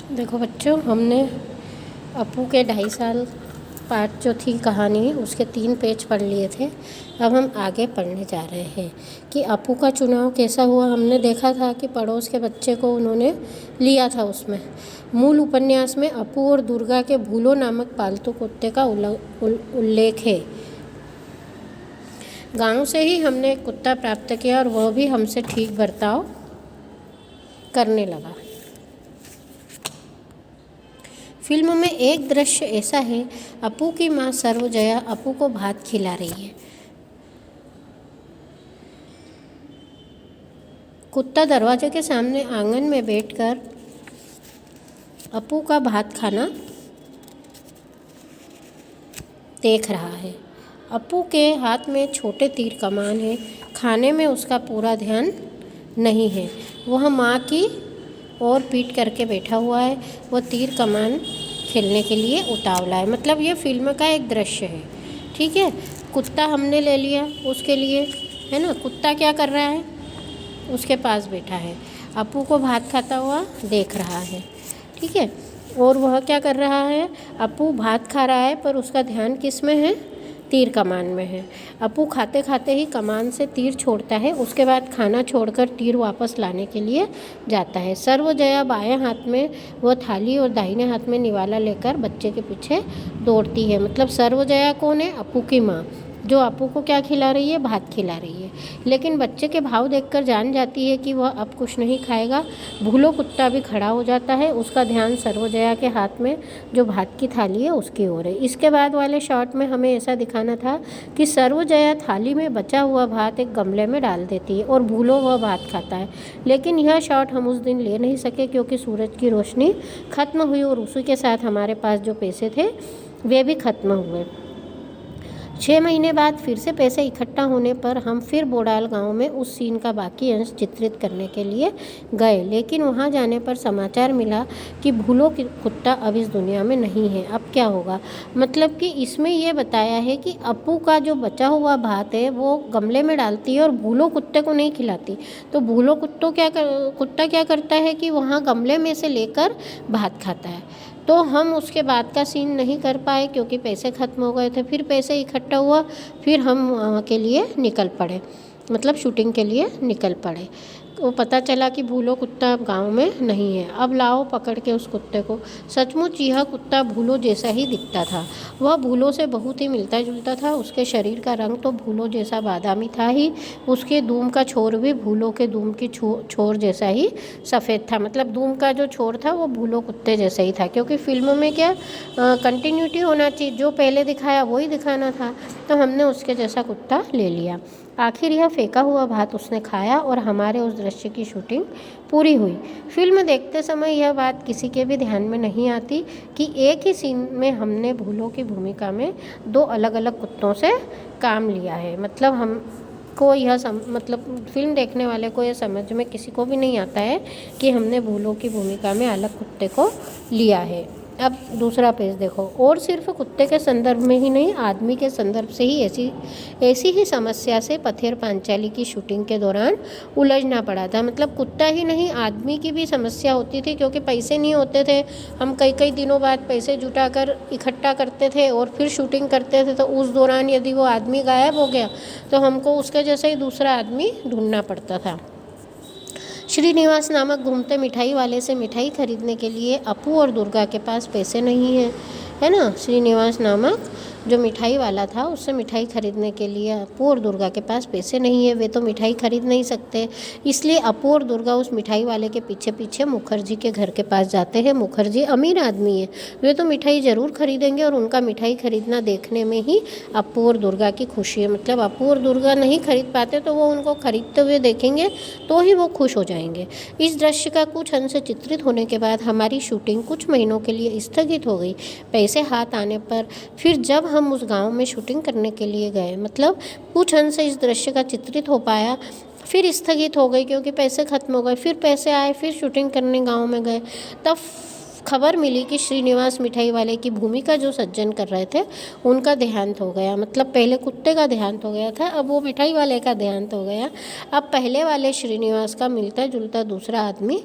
देखो बच्चों, हमने अपू के 2.5 साल पार्ट जो थी कहानी उसके 3 पेज पढ़ लिए थे। अब हम आगे पढ़ने जा रहे हैं कि अपू का चुनाव कैसा हुआ। हमने देखा था कि पड़ोस के बच्चे को उन्होंने लिया था। उसमें मूल उपन्यास में अपू और दुर्गा के भूलो नामक पालतू कुत्ते का उल्लेख है। गांव से ही हमने एक कुत्ता प्राप्त किया और वह भी हमसे ठीक बर्ताव करने लगा। फिल्म में एक दृश्य ऐसा है, अपू की माँ सर्वजया अपू को भात खिला रही है। कुत्ता दरवाजे के सामने आंगन में बैठकर अपू का भात खाना देख रहा है। अपू के हाथ में छोटे तीर कमान है। खाने में उसका पूरा ध्यान नहीं है। वह माँ की और पीट करके बैठा हुआ है। वह तीर कमान खेलने के लिए उतावला है। मतलब ये फिल्म का एक दृश्य है। ठीक है, कुत्ता हमने ले लिया उसके लिए, है ना। कुत्ता क्या कर रहा है? उसके पास बैठा है, अपू को भात खाता हुआ देख रहा है। ठीक है, और वह क्या कर रहा है? अपू भात खा रहा है पर उसका ध्यान किस में है? तीर कमान में है। अपू खाते खाते ही कमान से तीर छोड़ता है। उसके बाद खाना छोड़कर तीर वापस लाने के लिए जाता है। सर्वजया बाएं हाथ में वह थाली और दाहिने हाथ में निवाला लेकर बच्चे के पीछे दौड़ती है। मतलब सर्वजया कौन है? अपू की माँ, जो अपू को क्या खिला रही है? भात खिला रही है। लेकिन बच्चे के भाव देखकर जान जाती है कि वह अब कुछ नहीं खाएगा। भूलो कुत्ता भी खड़ा हो जाता है। उसका ध्यान सर्वजया के हाथ में जो भात की थाली है उसकी ओर है। इसके बाद वाले शॉट में हमें ऐसा दिखाना था कि सर्वजया थाली में बचा हुआ भात एक गमले में डाल देती है और भूलो वह भात खाता है। लेकिन यह शॉट हम उस दिन ले नहीं सके क्योंकि सूरज की रोशनी खत्म हुई और उसी के साथ हमारे पास जो पैसे थे वे भी खत्म हुए। 6 महीने बाद फिर से पैसे इकट्ठा होने पर हम फिर बोडाल गांव में उस सीन का बाकी अंश चित्रित करने के लिए गए। लेकिन वहां जाने पर समाचार मिला कि भूलो कुत्ता अब इस दुनिया में नहीं है। अब क्या होगा? मतलब कि इसमें यह बताया है कि अपू का जो बचा हुआ भात है वो गमले में डालती है और भूलो कुत्ते को नहीं खिलाती। तो भूलो कुत्ता क्या करता है कि वहाँ गमले में से लेकर भात खाता है। तो हम उसके बाद का सीन नहीं कर पाए क्योंकि पैसे ख़त्म हो गए थे। फिर पैसे इकट्ठा हुआ, फिर हम के लिए निकल पड़े, मतलब शूटिंग के लिए निकल पड़े। वो पता चला कि भूलो कुत्ता अब गाँव में नहीं है। अब लाओ पकड़ के उस कुत्ते को। सचमुच यह कुत्ता भूलो जैसा ही दिखता था। वह भूलो से बहुत ही मिलता जुलता था। उसके शरीर का रंग तो भूलो जैसा बादामी था ही। उसके दूम का छोर भी भूलो के दूम की छोर जैसा ही सफ़ेद था। मतलब दूम का जो छोर था वो भूलो कुत्ते जैसा ही था, क्योंकि फिल्म में क्या कंटिन्यूटी होना चाहिए, जो पहले दिखाया वही दिखाना था। तो हमने उसके जैसा कुत्ता ले लिया। आखिर यह फेंका हुआ भात उसने खाया और हमारे उस दृश्य की शूटिंग पूरी हुई। फिल्म देखते समय यह बात किसी के भी ध्यान में नहीं आती कि एक ही सीन में हमने भूलो की भूमिका में 2 अलग अलग कुत्तों से काम लिया है। मतलब हमको यह मतलब फिल्म देखने वाले को यह समझ में किसी को भी नहीं आता है कि हमने भूलो की भूमिका में अलग कुत्ते को लिया है। अब दूसरा पेज देखो। और सिर्फ कुत्ते के संदर्भ में ही नहीं, आदमी के संदर्भ से ही ऐसी ही समस्या से पथेर पांचाली की शूटिंग के दौरान उलझना पड़ा था। मतलब कुत्ता ही नहीं, आदमी की भी समस्या होती थी क्योंकि पैसे नहीं होते थे। हम कई दिनों बाद पैसे जुटा कर इकट्ठा करते थे और फिर शूटिंग करते थे। तो उस दौरान यदि वो आदमी गायब हो गया तो हमको उसके जैसा ही दूसरा आदमी ढूंढना पड़ता था। श्रीनिवास नामक घूमते मिठाई वाले से मिठाई खरीदने के लिए अपू और दुर्गा के पास पैसे नहीं हैं, है ना। श्रीनिवास नामक जो मिठाई वाला था उससे मिठाई खरीदने के लिए अपू और दुर्गा के पास पैसे नहीं है। वे तो मिठाई खरीद नहीं सकते। इसलिए अपू और दुर्गा उस मिठाई वाले के पीछे पीछे मुखर्जी के घर के पास जाते हैं। मुखर्जी अमीर आदमी है, वे तो मिठाई ज़रूर खरीदेंगे और उनका मिठाई खरीदना देखने में ही अपू और दुर्गा की खुशी है। मतलब अपू और दुर्गा नहीं खरीद पाते तो वो उनको खरीदते हुए देखेंगे तो ही वो खुश हो जाएंगे। इस दृश्य का कुछ अंश चित्रित होने के बाद हमारी शूटिंग कुछ महीनों के लिए स्थगित हो गई। पैसे हाथ आने पर फिर जब हम उस गांव में शूटिंग करने के लिए गए, मतलब कुछ अंश इस दृश्य का चित्रित हो पाया, फिर स्थगित हो गई क्योंकि पैसे खत्म हो गए। फिर पैसे आए, फिर शूटिंग करने गांव में गए। तब खबर मिली कि श्रीनिवास मिठाई वाले की भूमिका जो सज्जन कर रहे थे उनका देहांत हो गया। मतलब पहले कुत्ते का देहांत हो गया था, अब वो मिठाई वाले का देहांत हो गया। अब पहले वाले श्रीनिवास का मिलता जुलता दूसरा आदमी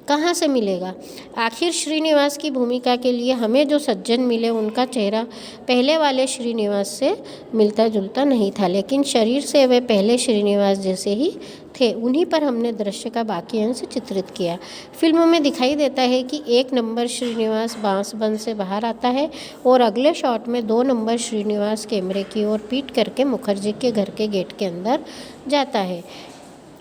कहाँ से मिलेगा। आखिर श्रीनिवास की भूमिका के लिए हमें जो सज्जन मिले उनका चेहरा पहले वाले श्रीनिवास से मिलता जुलता नहीं था, लेकिन शरीर से वे पहले श्रीनिवास जैसे ही थे। उन्हीं पर हमने दृश्य का बाकी अंश चित्रित किया। फिल्मों में दिखाई देता है कि 1 नंबर श्रीनिवास बांसबंद से बाहर आता है और अगले शॉट में 2 नंबर श्रीनिवास कैमरे की ओर पीट करके मुखर्जी के घर के गेट के अंदर जाता है।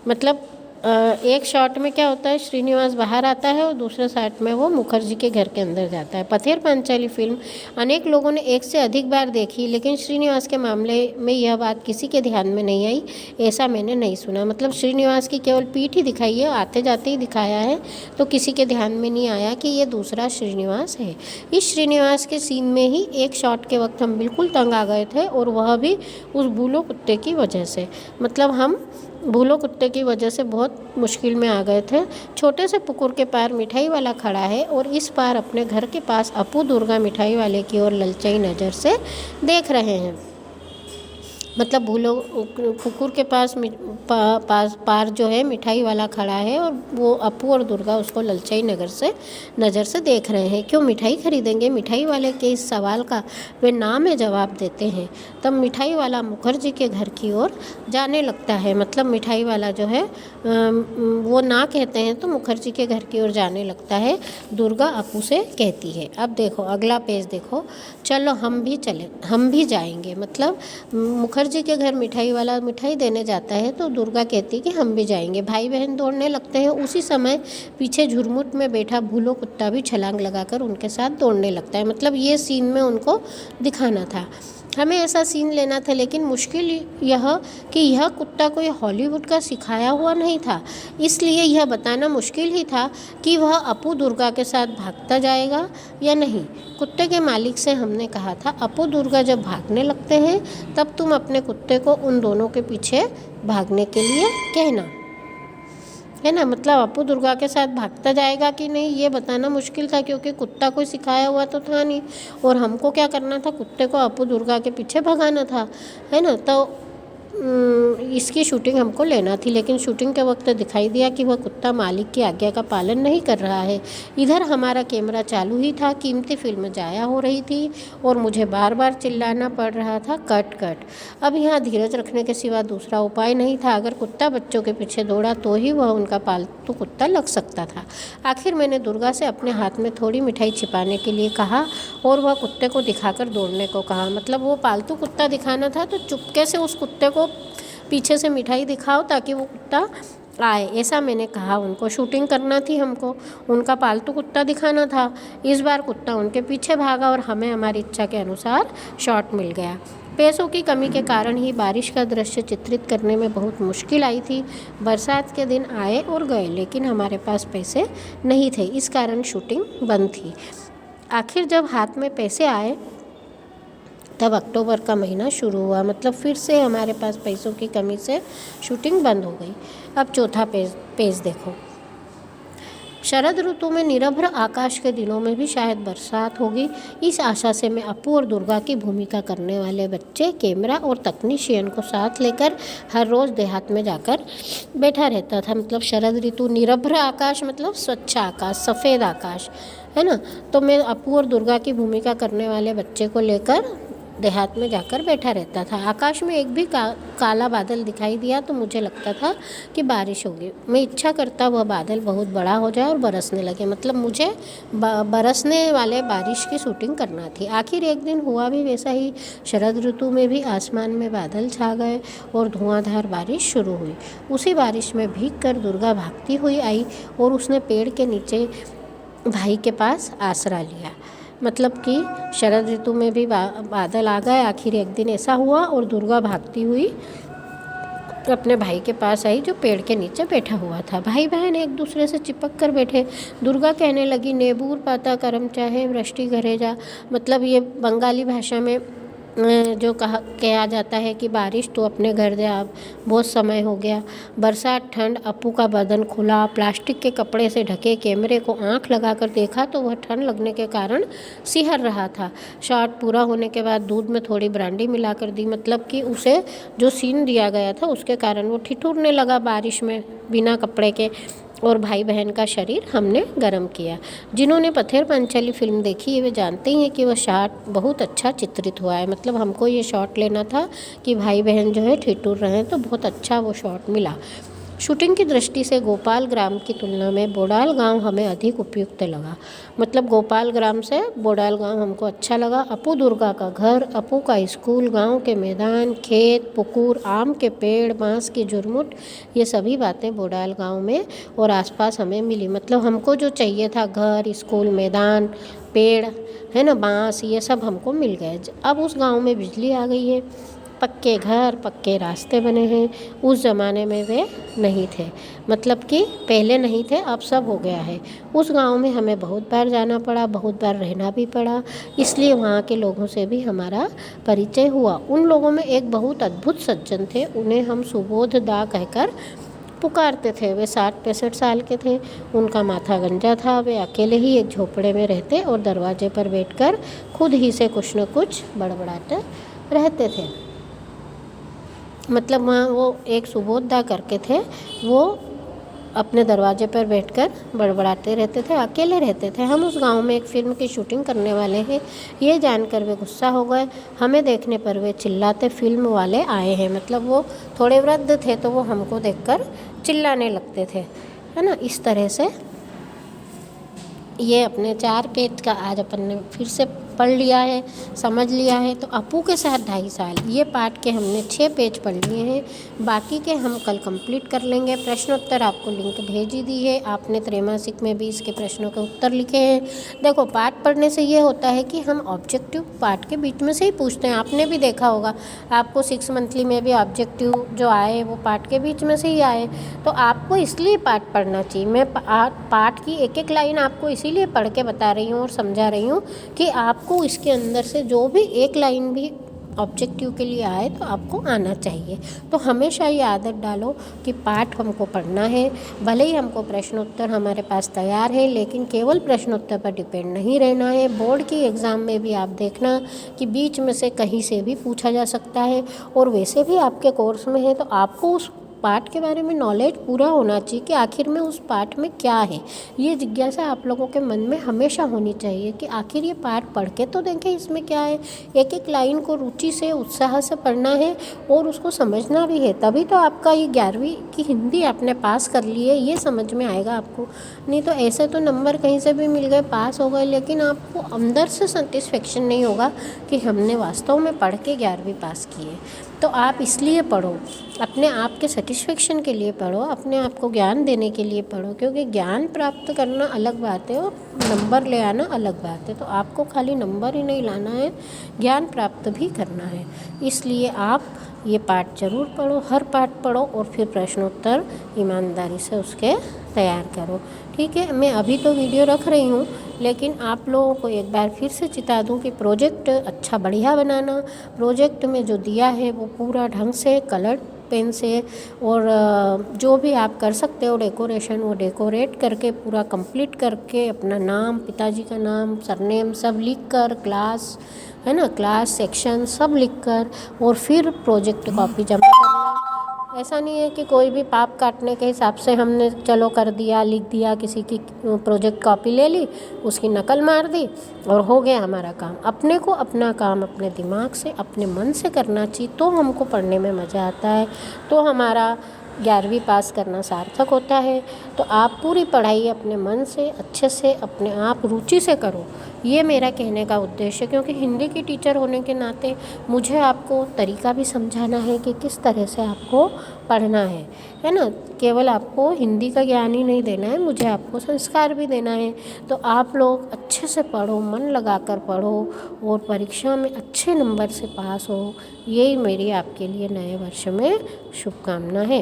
मतलब एक शॉट में क्या होता है, श्रीनिवास बाहर आता है और दूसरे शॉट में वो मुखर्जी के घर के अंदर जाता है। पथेर पांचाली फिल्म अनेक लोगों ने एक से अधिक बार देखी, लेकिन श्रीनिवास के मामले में यह बात किसी के ध्यान में नहीं आई, ऐसा मैंने नहीं सुना। मतलब श्रीनिवास की केवल पीठ ही दिखाई है, आते जाते ही दिखाया है, तो किसी के ध्यान में नहीं आया कि ये दूसरा श्रीनिवास है। इस श्रीनिवास के सीन में ही एक शॉट के वक्त हम बिल्कुल तंग आ गए थे, और वह भी उस बूलो कुत्ते की वजह से। मतलब हम भूलो कुत्ते की वजह से बहुत मुश्किल में आ गए थे। छोटे से पुकुर के पार मिठाई वाला खड़ा है और इस बार अपने घर के पास अपू दुर्गा मिठाई वाले की ओर ललचाई नज़र से देख रहे हैं। मतलब भूलो कुकुर के पास पार जो है मिठाई वाला खड़ा है और वो अपू और दुर्गा उसको ललचाई नज़र से देख रहे हैं। क्यों मिठाई खरीदेंगे? मिठाई वाले के इस सवाल का वे ना में जवाब देते हैं। तब मिठाई वाला मुखर्जी के घर की ओर जाने लगता है। मतलब मिठाई वाला जो है वो ना कहते हैं तो मुखर्जी के घर की ओर जाने लगता है। दुर्गा अपू से कहती है, अब देखो अगला पेज देखो, चलो हम भी जाएंगे। मतलब मुखर्जी के घर मिठाई वाला मिठाई देने जाता है तो दुर्गा कहती है कि हम भी जाएंगे। भाई बहन दौड़ने लगते हैं। उसी समय पीछे झुरमुट में बैठा भूलो कुत्ता भी छलांग लगाकर उनके साथ दौड़ने लगता है। मतलब ये सीन में उनको दिखाना था, हमें ऐसा सीन लेना था, लेकिन मुश्किल यह कि यह कुत्ता कोई हॉलीवुड का सिखाया हुआ नहीं था, इसलिए यह बताना मुश्किल ही था कि वह अपू दुर्गा के साथ भागता जाएगा या नहीं। कुत्ते के मालिक से हमने कहा था, अपू दुर्गा जब भागने लगते हैं तब तुम अपने कुत्ते को उन दोनों के पीछे भागने के लिए कहना, है ना। मतलब अपू दुर्गा के साथ भागता जाएगा कि नहीं ये बताना मुश्किल था, क्योंकि कुत्ता कोई सिखाया हुआ तो था नहीं, और हमको क्या करना था, कुत्ते को अपू दुर्गा के पीछे भगाना था, है ना। तो इसकी शूटिंग हमको लेना थी, लेकिन शूटिंग के वक्त दिखाई दिया कि वह कुत्ता मालिक की आज्ञा का पालन नहीं कर रहा है। इधर हमारा कैमरा चालू ही था, कीमती फिल्म जाया हो रही थी और मुझे बार बार चिल्लाना पड़ रहा था, कट कट। अब यहाँ धीरज रखने के सिवा दूसरा उपाय नहीं था। अगर कुत्ता बच्चों के पीछे दौड़ा तो ही वह उनका पालतू कुत्ता लग सकता था। आखिर मैंने दुर्गा से अपने हाथ में थोड़ी मिठाई छिपाने के लिए कहा और वह कुत्ते को दिखाकर दौड़ने को कहा। मतलब वो पालतू कुत्ता दिखाना था तो चुपके से उस कुत्ते को पीछे से मिठाई दिखाओ ताकि वो कुत्ता आए, ऐसा मैंने कहा उनको। शूटिंग करना थी हमको, उनका पालतू कुत्ता दिखाना था। इस बार कुत्ता उनके पीछे भागा और हमें हमारी इच्छा के अनुसार शॉट मिल गया। पैसों की कमी के कारण ही बारिश का दृश्य चित्रित करने में बहुत मुश्किल आई थी। बरसात के दिन आए और गए, लेकिन हमारे पास पैसे नहीं थे, इस कारण शूटिंग बंद थी। आखिर जब हाथ में पैसे आए तब अक्टूबर का महीना शुरू हुआ। मतलब फिर से हमारे पास पैसों की कमी से शूटिंग बंद हो गई। अब चौथा पेज देखो। शरद ऋतु में निरभ्र आकाश के दिनों में भी शायद बरसात होगी, इस आशा से मैं अपू और दुर्गा की भूमिका करने वाले बच्चे, कैमरा और तकनीशियन को साथ लेकर हर रोज़ देहात में जाकर बैठा रहता था। मतलब शरद ऋतु, निरभ्र आकाश मतलब स्वच्छ आकाश, सफ़ेद आकाश, है ना। तो मैं अपू और दुर्गा की भूमिका करने वाले बच्चे को लेकर देहात में जाकर बैठा रहता था। आकाश में एक भी काला बादल दिखाई दिया तो मुझे लगता था कि बारिश होगी। मैं इच्छा करता वह बादल बहुत बड़ा हो जाए और बरसने लगे। मतलब मुझे बरसने वाले बारिश की शूटिंग करना थी। आखिर एक दिन हुआ भी वैसा ही। शरद ऋतु में भी आसमान में बादल छा गए और धुआंधार बारिश शुरू हुई। उसी बारिश में भीग कर दुर्गा भागती हुई आई और उसने पेड़ के नीचे भाई के पास आसरा लिया। मतलब कि शरद ऋतु में भी बादल आ गए। आखिर एक दिन ऐसा हुआ और दुर्गा भागती हुई अपने भाई के पास आई जो पेड़ के नीचे बैठा हुआ था। भाई बहन एक दूसरे से चिपक कर बैठे। दुर्गा कहने लगी, नेबूर पाता करम चाहे वृष्टि घरे जा। मतलब ये बंगाली भाषा में जो कहा जाता है कि बारिश तो अपने घर जा, अब बहुत समय हो गया। बरसात, ठंड। अपू का बदन खुला, प्लास्टिक के कपड़े से ढके। कैमरे को आंख लगाकर देखा तो वह ठंड लगने के कारण सिहर रहा था। शॉट पूरा होने के बाद दूध में थोड़ी ब्रांडी मिलाकर दी। मतलब कि उसे जो सीन दिया गया था उसके कारण वो ठिठुरने लगा बारिश में बिना कपड़े के। और भाई बहन का शरीर हमने गर्म किया। जिन्होंने पथेर पांचाली फिल्म देखी है वे जानते ही हैं कि वह शॉट बहुत अच्छा चित्रित हुआ है। मतलब हमको ये शॉट लेना था कि भाई बहन जो है ठिठुर रहे हैं, तो बहुत अच्छा वो शॉट मिला। शूटिंग की दृष्टि से गोपाल ग्राम की तुलना में बोडाल गांव हमें अधिक उपयुक्त लगा। मतलब गोपाल ग्राम से बोडाल गांव हमको अच्छा लगा। अपू दुर्गा का घर, अपू का स्कूल, गांव के मैदान, खेत, पुकुर, आम के पेड़, बांस की झुरमुट, ये सभी बातें बोडाल गांव में और आसपास हमें मिली। मतलब हमको जो चाहिए था, घर, स्कूल, मैदान, पेड़, है ना, बांस, ये सब हमको मिल गए। अब उस गांव में बिजली आ गई है, पक्के घर, पक्के रास्ते बने हैं। उस ज़माने में वे नहीं थे, मतलब कि पहले नहीं थे, अब सब हो गया है। उस गांव में हमें बहुत बार जाना पड़ा, बहुत बार रहना भी पड़ा, इसलिए वहाँ के लोगों से भी हमारा परिचय हुआ। उन लोगों में एक बहुत अद्भुत सज्जन थे, उन्हें हम सुबोध दा कहकर पुकारते थे। वे 60-65 साल के थे, उनका माथा गंजा था। वे अकेले ही एक झोपड़े में रहते और दरवाजे पर बैठकर खुद ही से कुछ न कुछ बड़बड़ाते रहते थे। मतलब वहाँ वो एक सुबोधा करके थे, वो अपने दरवाजे पर बैठकर बड़बड़ाते रहते थे, अकेले रहते थे। हम उस गांव में एक फ़िल्म की शूटिंग करने वाले हैं, ये जानकर वे गुस्सा हो गए। हमें देखने पर वे चिल्लाते, फिल्म वाले आए हैं। मतलब वो थोड़े वृद्ध थे, तो वो हमको देखकर चिल्लाने लगते थे, है ना। इस तरह से ये अपने 4 पेज का आज अपन ने फिर से पढ़ लिया है, समझ लिया है। तो अपू के साथ 2.5 साल, ये पाठ के हमने 6 पेज पढ़ लिए हैं। बाकी के हम कल कंप्लीट कर लेंगे। प्रश्नोत्तर आपको लिंक भेज ही दी है, आपने त्रैमासिक में भी इसके प्रश्नों के उत्तर लिखे हैं। देखो, पाठ पढ़ने से ये होता है कि हम ऑब्जेक्टिव पाठ के बीच में से ही पूछते हैं। आपने भी देखा होगा, आपको 6 मंथली में भी ऑब्जेक्टिव जो आए वो पाठ के बीच में से ही आए। तो आपको इसलिए पाठ पढ़ना चाहिए। मैं पाठ की एक एक लाइन आपको इसीलिए पढ़ के बता रही हूँ और समझा रही हूँ कि आपको इसके अंदर से जो भी एक लाइन भी ऑब्जेक्टिव के लिए आए तो आपको आना चाहिए। तो हमेशा ये आदत डालो कि पाठ हमको पढ़ना है। भले ही हमको प्रश्नोत्तर हमारे पास तैयार है, लेकिन केवल प्रश्नोत्तर पर डिपेंड नहीं रहना है। बोर्ड की एग्ज़ाम में भी आप देखना कि बीच में से कहीं से भी पूछा जा सकता है, और वैसे भी आपके कोर्स में है तो आपको उस पाठ के बारे में नॉलेज पूरा होना चाहिए कि आखिर में उस पाठ में क्या है। ये जिज्ञासा आप लोगों के मन में हमेशा होनी चाहिए कि आखिर ये पाठ पढ़ के तो देखें इसमें क्या है। एक एक लाइन को रुचि से, उत्साह से पढ़ना है और उसको समझना भी है, तभी तो आपका ये 11वीं की हिंदी आपने पास कर ली है, ये समझ में आएगा आपको। नहीं तो ऐसे तो नंबर कहीं से भी मिल गए, पास हो गए, लेकिन आपको अंदर से सेटिस्फेक्शन नहीं होगा कि हमने वास्तव में पढ़ के 11वीं पास की है। तो आप इसलिए पढ़ो, अपने आप के सेटिस्फेक्शन के लिए पढ़ो, अपने आप को ज्ञान देने के लिए पढ़ो, क्योंकि ज्ञान प्राप्त करना अलग बात है और नंबर ले आना अलग बात है। तो आपको खाली नंबर ही नहीं लाना है, ज्ञान प्राप्त भी करना है। इसलिए आप ये पाठ जरूर पढ़ो, हर पाठ पढ़ो और फिर प्रश्नोत्तर ईमानदारी से उसके तैयार करो। ठीक है, मैं अभी तो वीडियो रख रही हूँ, लेकिन आप लोगों को एक बार फिर से चिता दूँ कि प्रोजेक्ट अच्छा बढ़िया बनाना। प्रोजेक्ट में जो दिया है वो पूरा ढंग से कलर पेन से और जो भी आप कर सकते हो डेकोरेशन, वो डेकोरेट करके पूरा कंप्लीट करके अपना नाम, पिताजी का नाम, सरनेम सब लिख कर, क्लास, है ना, क्लास सेक्शन सब लिख कर और फिर प्रोजेक्ट कॉपी जमा करना। ऐसा नहीं है कि कोई भी पाप काटने के हिसाब से हमने चलो कर दिया, लिख दिया, किसी की प्रोजेक्ट कॉपी ले ली, उसकी नकल मार दी और हो गया हमारा काम। अपने को अपना काम अपने दिमाग से, अपने मन से करना चाहिए, तो हमको पढ़ने में मज़ा आता है, तो हमारा 11वीं पास करना सार्थक होता है। तो आप पूरी पढ़ाई अपने मन से, अच्छे से, अपने आप रुचि से करो, ये मेरा कहने का उद्देश्य है। क्योंकि हिंदी की टीचर होने के नाते मुझे आपको तरीका भी समझाना है कि किस तरह से आपको पढ़ना है ना। केवल आपको हिंदी का ज्ञान ही नहीं देना है, मुझे आपको संस्कार भी देना है। तो आप लोग अच्छे से पढ़ो, मन लगाकर पढ़ो और परीक्षा में अच्छे नंबर से पास हो, यही मेरी आपके लिए नए वर्ष में शुभकामना है।